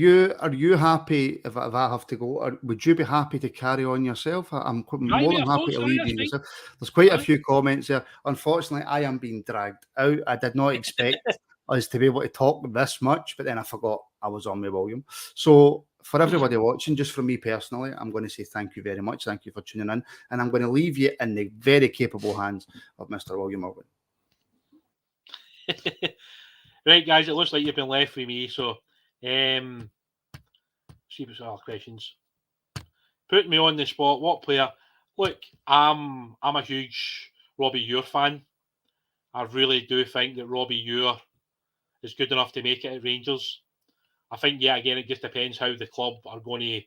you happy if I have to go, or would you be happy to carry on yourself? I'm more than happy to leave you yourself. There's quite a few comments there. Unfortunately, I am being dragged out. I did not expect us to be able to talk this much, but then I forgot I was on with William. So for everybody watching, just for me personally, I'm going to say thank you very much. Thank you for tuning in. And I'm going to leave you in the very capable hands of Mr. William Irwin. Right, guys, it looks like you've been left with me. So, see what's our questions. Put me on the spot. What player? Look, I'm a huge Robbie Ure fan. I really do think that Robbie Ure is good enough to make it at Rangers. I think, again, it just depends how the club are going to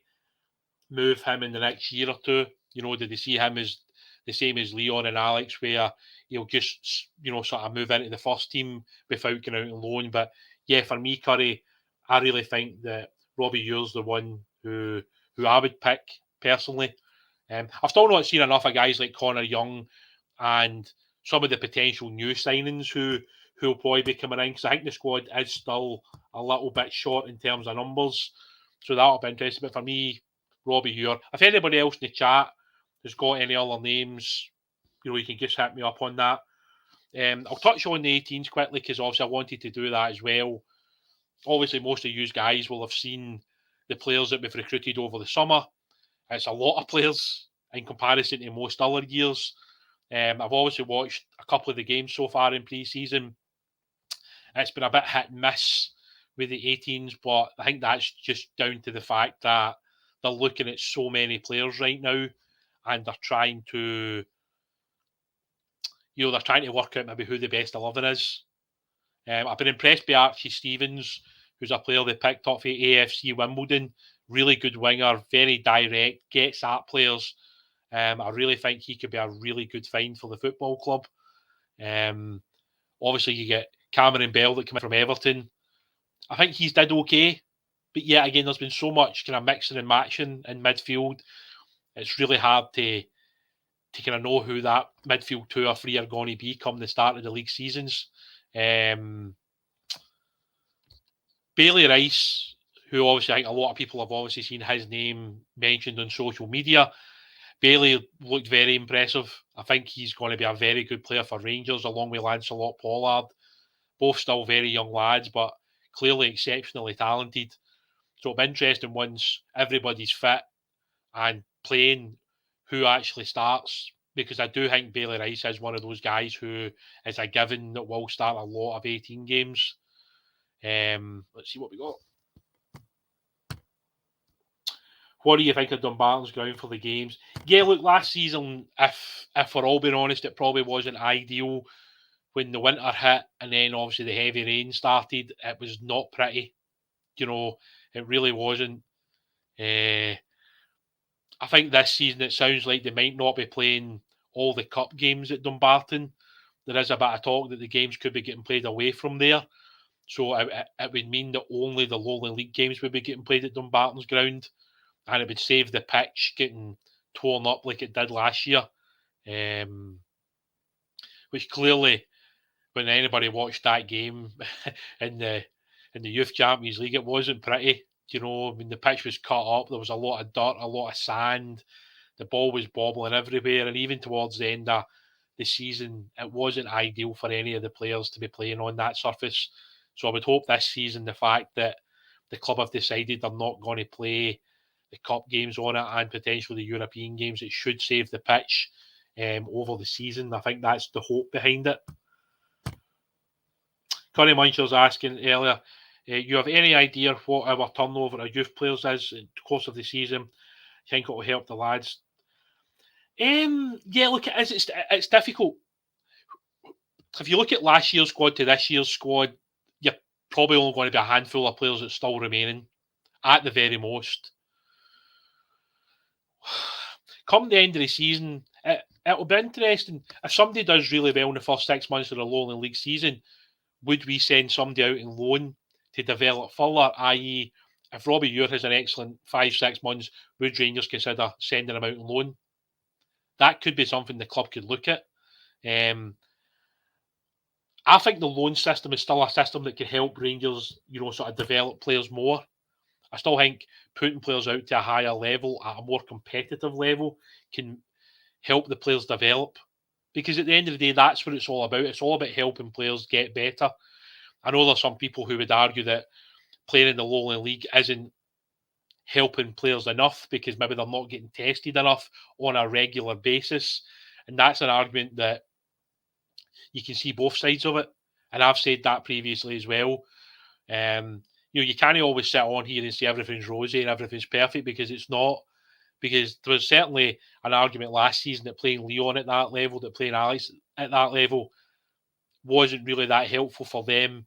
move him in the next year or two. You know, do they see him as the same as Leon and Alex, where he'll just, sort of move into the first team without going out on loan? But yeah, for me, Curry, I really think that Robbie Ure's the one who I would pick personally. I've still not seen enough of guys like Connor Young and some of the potential new signings who'll probably be coming in, because I think the squad is still a little bit short in terms of numbers. So that'll be interesting. But for me, Robbie Ure. If anybody else in the chat has got any other names, you can just hit me up on that. I'll touch on the 18s quickly, because obviously I wanted to do that as well. Obviously, most of you guys will have seen the players that we've recruited over the summer. It's a lot of players in comparison to most other years. I've obviously watched a couple of the games so far in pre-season. It's been a bit hit and miss with the 18s, but I think that's just down to the fact that they're looking at so many players right now, and they're trying to, work out maybe who the best 11 is. I've been impressed by Archie Stevens, who's a player they picked up for AFC Wimbledon. Really good winger, very direct, gets at players. I really think he could be a really good find for the football club. Obviously, you get Cameron Bell that came in from Everton. I think he's did okay. But yeah, again, there's been so much kind of mixing and matching in midfield. It's really hard to kind of know who that midfield 2 or 3 are going to be come the start of the league seasons. Bailey Rice, who obviously I think a lot of people have obviously seen his name mentioned on social media. Bailey looked very impressive. I think he's going to be a very good player for Rangers, along with Lancelot Pollard. Both still very young lads, but clearly exceptionally talented. So it'll be interesting once everybody's fit and playing who actually starts, because I do think Bailey Rice is one of those guys who is a given that will start a lot of 18 games. Let's see what we got. What do you think of Dumbarton's ground for the games? Yeah, look, last season, if we're all being honest, it probably wasn't ideal when the winter hit and then obviously the heavy rain started. It was not pretty. It really wasn't. I think this season it sounds like they might not be playing all the cup games at Dumbarton. There is a bit of talk that the games could be getting played away from there. So it would mean that only the Lowland League games would be getting played at Dumbarton's ground. And it would save the pitch getting torn up like it did last year. Which clearly, when anybody watched that game in the Youth Champions League, it wasn't pretty. When the pitch was cut up, there was a lot of dirt, a lot of sand. The ball was bobbling everywhere. And even towards the end of the season, it wasn't ideal for any of the players to be playing on that surface. So I would hope this season, the fact that the club have decided they're not going to play the cup games on it and potentially the European games, it should save the pitch over the season. I think that's the hope behind it. Connie Muncher's asking earlier, you have any idea what our turnover of youth players is in the course of the season? I think it will help the lads. Yeah, look, it's difficult. If you look at last year's squad to this year's squad, you're probably only going to be a handful of players that's still remaining, at the very most. Come the end of the season, it'll be interesting. If somebody does really well in the first 6 months of the Lowland League season, would we send somebody out in loan to develop further? I.e., if Robbie Barr has an excellent 5-6 months, would Rangers consider sending him out on loan? That could be something the club could look at. I think the loan system is still a system that can help Rangers, sort of develop players more. I still think putting players out to a higher level, at a more competitive level, can help the players develop. Because at the end of the day, that's what it's all about. It's all about helping players get better. I know there's some people who would argue that playing in the Lowland League isn't helping players enough because maybe they're not getting tested enough on a regular basis. And that's an argument that you can see both sides of it. And I've said that previously as well. You can't always sit on here and say everything's rosy and everything's perfect, because it's not. Because there was certainly an argument last season that playing Leon at that level, that playing Alex at that level wasn't really that helpful for them,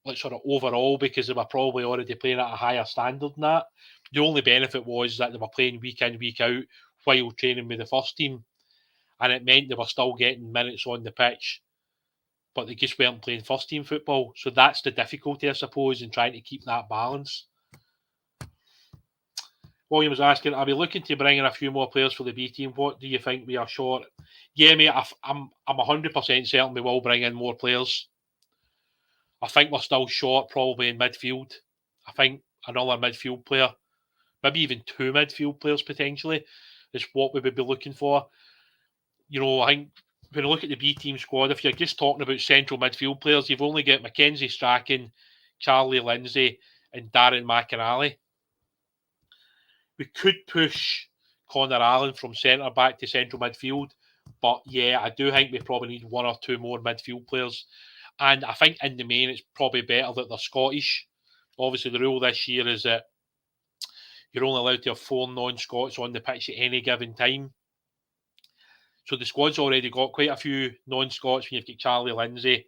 like sort of overall, because they were probably already playing at a higher standard than that. The only benefit was that they were playing week in, week out while training with the first team. And it meant they were still getting minutes on the pitch, but they just weren't playing first team football. So that's the difficulty, I suppose, in trying to keep that balance. William was asking, are we looking to bring in a few more players for the B team? What do you think we are short? Yeah, mate, I'm 100% certain we will bring in more players. I think we're still short probably in midfield. I think another midfield player, maybe even 2 midfield players potentially, is what we would be looking for. I think when you look at the B team squad, if you're just talking about central midfield players, you've only got Mackenzie Strachan, Charlie Lindsay, and Darren McInally. We could push Connor Allen from centre back to central midfield, but yeah, I do think we probably need 1 or 2 more midfield players. And I think in the main, it's probably better that they're Scottish. Obviously, the rule this year is that you're only allowed to have 4 non-Scots on the pitch at any given time. So the squad's already got quite a few non-Scots. When you've got Charlie Lindsay,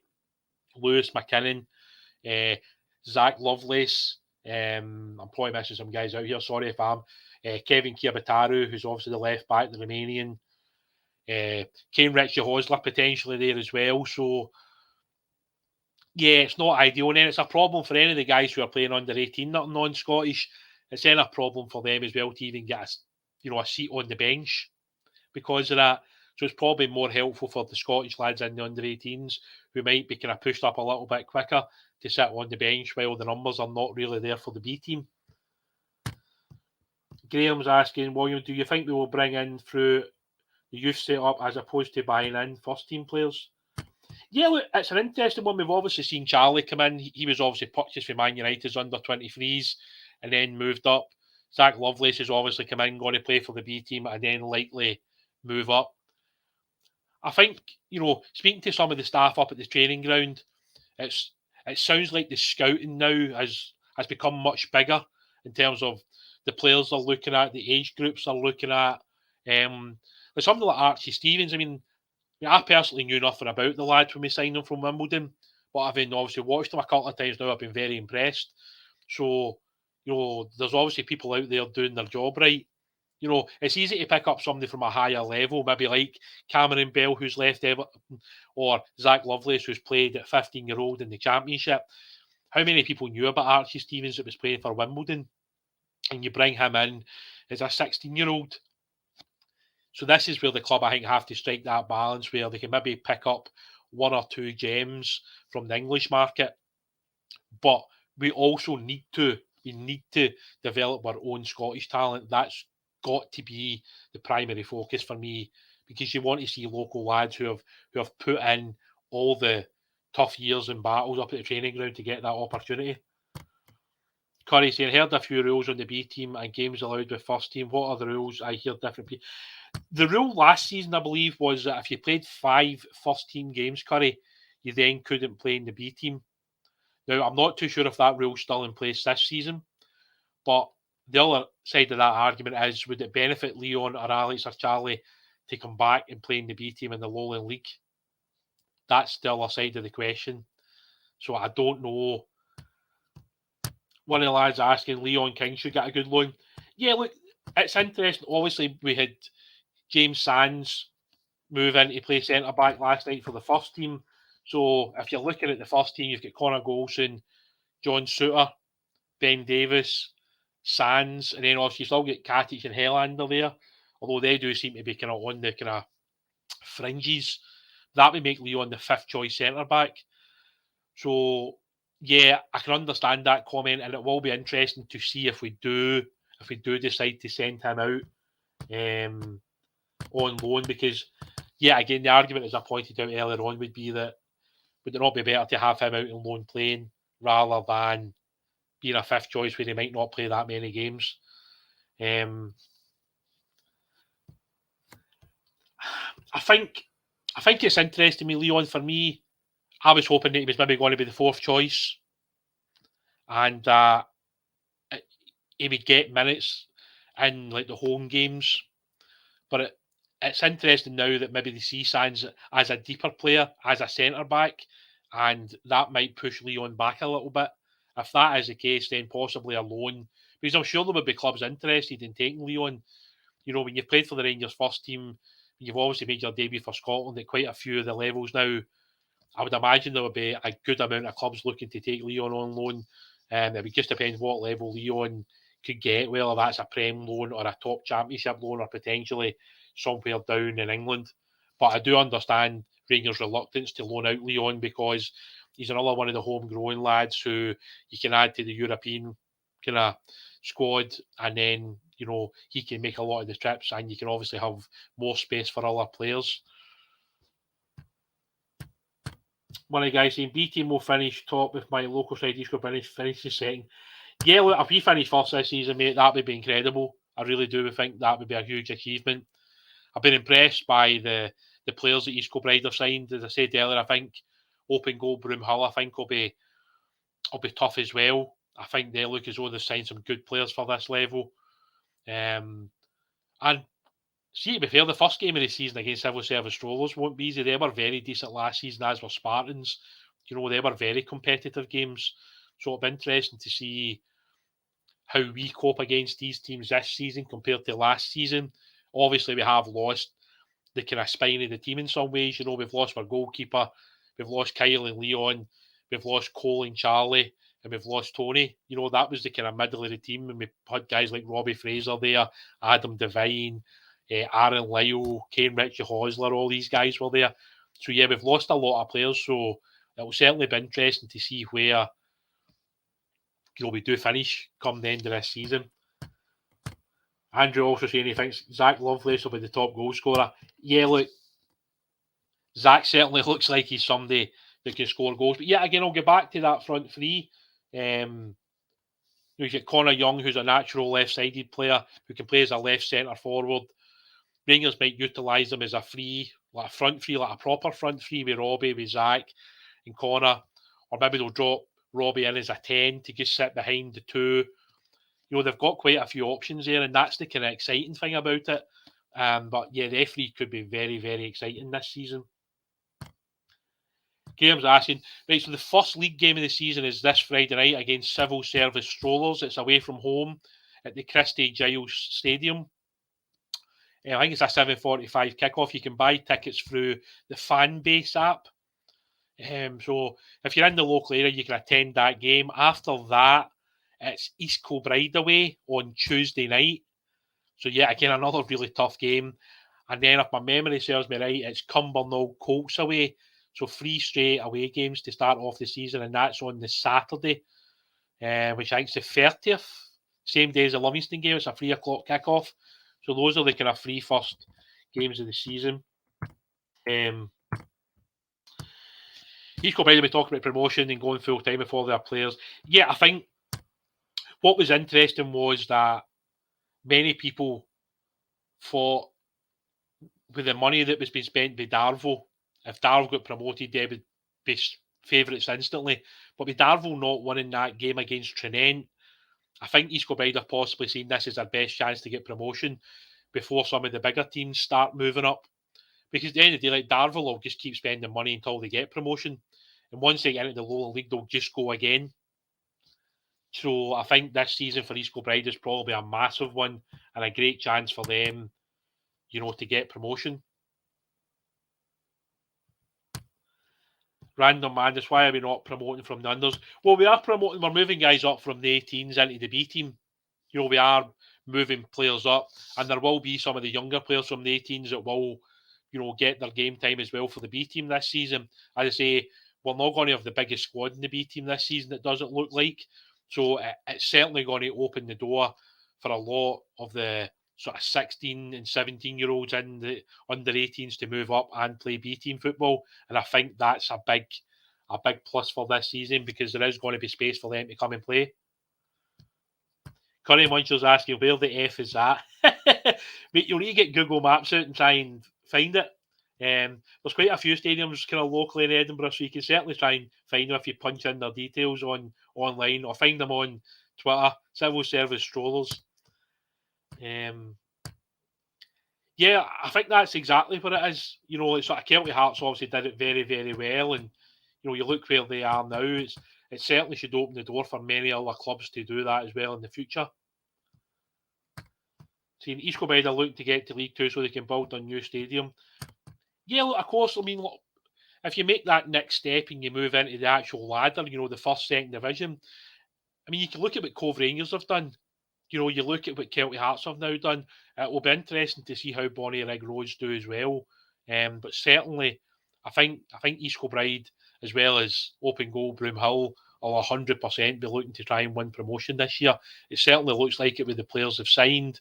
Lewis McKinnon, Zach Lovelace. I'm probably missing some guys out here. Sorry if I'm. Kevin Kiabataru, who's obviously the left back, the Romanian. Kane Richie Hosler potentially there as well. So, yeah, it's not ideal. And then it's a problem for any of the guys who are playing under 18 that are non-Scottish. It's then a problem for them as well to even get a seat on the bench because of that. So it's probably more helpful for the Scottish lads in the under 18s who might be kind of pushed up a little bit quicker to sit on the bench while the numbers are not really there for the B team. Graham's asking, William, do you think we will bring in through the youth setup as opposed to buying in first team players? Yeah, look, it's an interesting one. We've obviously seen Charlie come in. He was obviously purchased for Man United's under 23s and then moved up. Zach Lovelace has obviously come in, going to play for the B team and then likely move up. I think, speaking to some of the staff up at the training ground, it sounds like the scouting now has become much bigger in terms of the players are looking at, the age groups are looking at. With somebody like Archie Stevens, I mean, I personally knew nothing about the lad when we signed him from Wimbledon, but having obviously watched him a couple of times now, I've been very impressed. So, there's obviously people out there doing their job right. It's easy to pick up somebody from a higher level, maybe like Cameron Bell, who's left Everton, or Zach Lovelace, who's played at 15-year-old in the Championship. How many people knew about Archie Stevens that was playing for Wimbledon? And you bring him in as a 16-year-old. So this is where the club, I think, have to strike that balance where they can maybe pick up one or two gems from the English market. But we also need to develop our own Scottish talent. That's got to be the primary focus for me, because you want to see local lads who have put in all the tough years and battles up at the training ground to get that opportunity. Curry saying, heard a few rules on the B team and games allowed with first team. What are the rules? I hear different people. The rule last season, I believe, was that if you played 5 first team games, Curry, you then couldn't play in the B team. Now, I'm not too sure if that rule's still in place this season, but the other side of that argument is, would it benefit Leon or Alex or Charlie to come back and play in the B team in the Lowland League? That's still a side of the question. So I don't know. One of the lads asking, Leon King should get a good loan. Yeah, look, it's interesting. Obviously, we had James Sands move in to play centre-back last night for the first team. So if you're looking at the first team, you've got Connor Golson, John Suter, Ben Davis, Sands, and then obviously you still get Katic and Helander there, although they do seem to be kind of on the kind of fringes. That would make Leon the 5th choice centre-back. So, yeah, I can understand that comment, and it will be interesting to see if we do decide to send him out on loan, because, yeah, again, the argument, as I pointed out earlier on, would be that would it not be better to have him out on loan playing rather than being a 5th choice where he might not play that many games? I think it's interesting me, Leon. For me, I was hoping that he was maybe going to be the 4th choice, and he would get minutes in like the home games. But it's interesting now that maybe they see Sands as a deeper player, as a centre back, and that might push Leon back a little bit. If that is the case, then possibly a loan, because I'm sure there would be clubs interested in taking Leon. When you've played for the Rangers first team, you've obviously made your debut for Scotland at quite a few of the levels now. I would imagine there would be a good amount of clubs looking to take Leon on loan. It would just depend what level Leon could get, whether that's a Prem loan or a top Championship loan or potentially somewhere down in England. But I do understand Rangers' reluctance to loan out Leon, because he's another one of the homegrown lads who you can add to the European kind of squad, and then, he can make a lot of the trips, and you can obviously have more space for other players. One of the guys saying, B team will finish top if my local side East finishes second. Yeah, look, if we finish first this season, mate, that would be incredible. I really do think that would be a huge achievement. I've been impressed by the players that East Kilbride have signed. As I said earlier, I think Open Goal, Broomhill, I think will be tough as well. I think they look as though they've signed some good players for this level. And see, to be fair, the first game of the season against Civil Service Strollers won't be easy. They were very decent last season, as were Spartans. They were very competitive games. So it'll be interesting to see how we cope against these teams this season compared to last season. Obviously, we have lost the kind of spine of the team in some ways. We've lost our goalkeeper, we've lost Kyle and Leon, we've lost Cole and Charlie, and we've lost Tony. That was the kind of middle of the team, and we had guys like Robbie Fraser there, Adam Devine, Aaron Lyle, Kane Richie Hosler, all these guys were there. So yeah, we've lost a lot of players, so it will certainly be interesting to see where we do finish come the end of this season. Andrew also saying he thinks Zach Lovelace will be the top goal scorer. Yeah, look, Zach certainly looks like he's somebody that can score goals. But yeah, again, I'll get back to that front three. You've got Connor Young, who's a natural left-sided player who can play as a left centre forward. Rangers might utilise him as a free, like a front three, like a proper front three with Robbie, with Zach and Connor. Or maybe they'll drop Robbie in as a 10 to just sit behind the two. they've got quite a few options there, and that's the kind of exciting thing about it. But yeah, the F3 could be very, very exciting this season. Graham's asking, right, so the first league game of the season is this Friday night against Civil Service Strollers. It's away from home at the Christie Giles Stadium. I think it's a 7:45 kickoff. You can buy tickets through the Fanbase app. So if you're in the local area, you can attend that game. After that, it's East Kilbride away on Tuesday night. So yeah, again, another really tough game. And then if my memory serves me right, it's Cumbernauld Colts away. So 3 straight away games to start off the season, and that's on the Saturday, which I think is the 30th, same day as the Livingston game. It's a 3 o'clock kickoff. So those are the kind of 3 first games of the season. East Kilbride will be talking about promotion and going full time with all their players. Yeah, I think what was interesting was that many people thought with the money that was being spent by Darvel, if Darvel got promoted, they would be favourites instantly. But with Darvel not winning that game against Trinent, I think East Kilbride have possibly seen this as their best chance to get promotion before some of the bigger teams start moving up. Because at the end of the day, like Darvel will just keep spending money until they get promotion. And once they get into the Lowland League, they'll just go again. So I think this season for East Kilbride is probably a massive one and a great chance for them, to get promotion. Random Madness, why are we not promoting from the unders? Well, we are promoting, we're moving guys up from the 18s into the B team. We are moving players up, and there will be some of the younger players from the 18s that will, get their game time as well for the B team this season. As I say, we're not going to have the biggest squad in the B team this season, it doesn't look like. So it's certainly going to open the door for a lot of the sort of 16 and 17-year-olds in the under 18s to move up and play B team football. And I think that's a big plus for this season, because there is going to be space for them to come and play. Curry Muncher's asking, where the F is that? Mate, you'll need to get Google Maps out and try and find it. There's quite a few stadiums kind of locally in Edinburgh, so you can certainly try and find them if you punch in their details online, or find them on Twitter, Civil Service Strollers. Yeah, I think that's exactly what it is. It's sort of Kelty Hearts obviously did it very, very well, and you look where they are now. It certainly should open the door for many other clubs to do that as well in the future. Seeing East Kilbride are looking to get to League 2 so they can build a new stadium. Yeah, look, of course, look, if you make that next step and you move into the actual ladder, the first, second division, you can look at what Cove Rangers have done. You look at what Kelty Hearts have now done. It will be interesting to see how Bonnyrigg Roads do as well. But certainly, I think East Kilbride, as well as Open Goal, Broomhill, will 100% be looking to try and win promotion this year. It certainly looks like it with the players they've signed.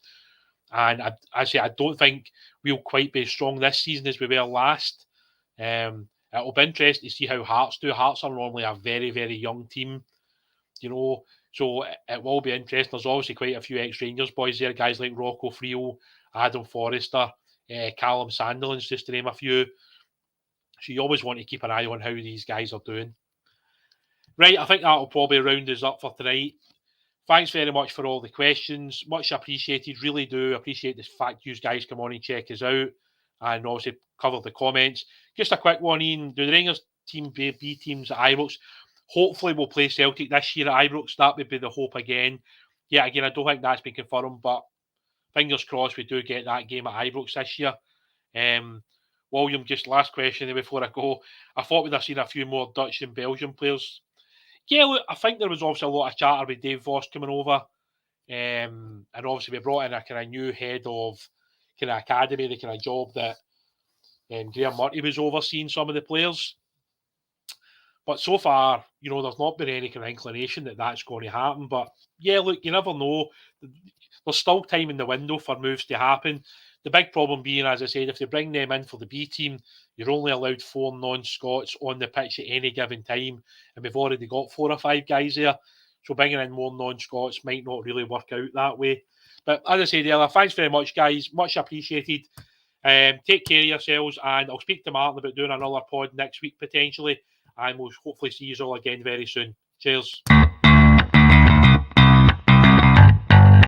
And I don't think we'll quite be as strong this season as we were last. It'll be interesting to see how Hearts do. Hearts are normally a very, very young team, so it will be interesting. There's obviously quite a few ex-Rangers boys there, guys like Rocco Frio, Adam Forrester, Callum Sandilands, just to name a few. So you always want to keep an eye on how these guys are doing. Right, I think that'll probably round us up for tonight. Thanks very much for all the questions. Much appreciated. Really do appreciate the fact you guys come on and check us out and obviously cover the comments. Just a quick one, Ian. Do the Rangers team B teams at Ibrox? Hopefully we'll play Celtic this year at Ibrox. That would be the hope again. Yeah, again, I don't think that's been confirmed, but fingers crossed we do get that game at Ibrox this year. William, just last question before I go. I thought we'd have seen a few more Dutch and Belgian players. Yeah, look, I think there was also a lot of chatter with Dave Vos coming over. And obviously we brought in a kind of new head of kind of academy, the kind of job that Graham Murty was overseeing some of the players. But so far, there's not been any kind of inclination that that's going to happen. But yeah, look, you never know. There's still time in the window for moves to happen. The big problem being, as I said, if they bring them in for the B team, you're only allowed 4 non-Scots on the pitch at any given time. And we've already got 4 or 5 guys there. So bringing in more non-Scots might not really work out that way. But as I said earlier, thanks very much, guys. Much appreciated. Take care of yourselves. And I'll speak to Martin about doing another pod next week, potentially. And we'll hopefully see you all again very soon. Cheers.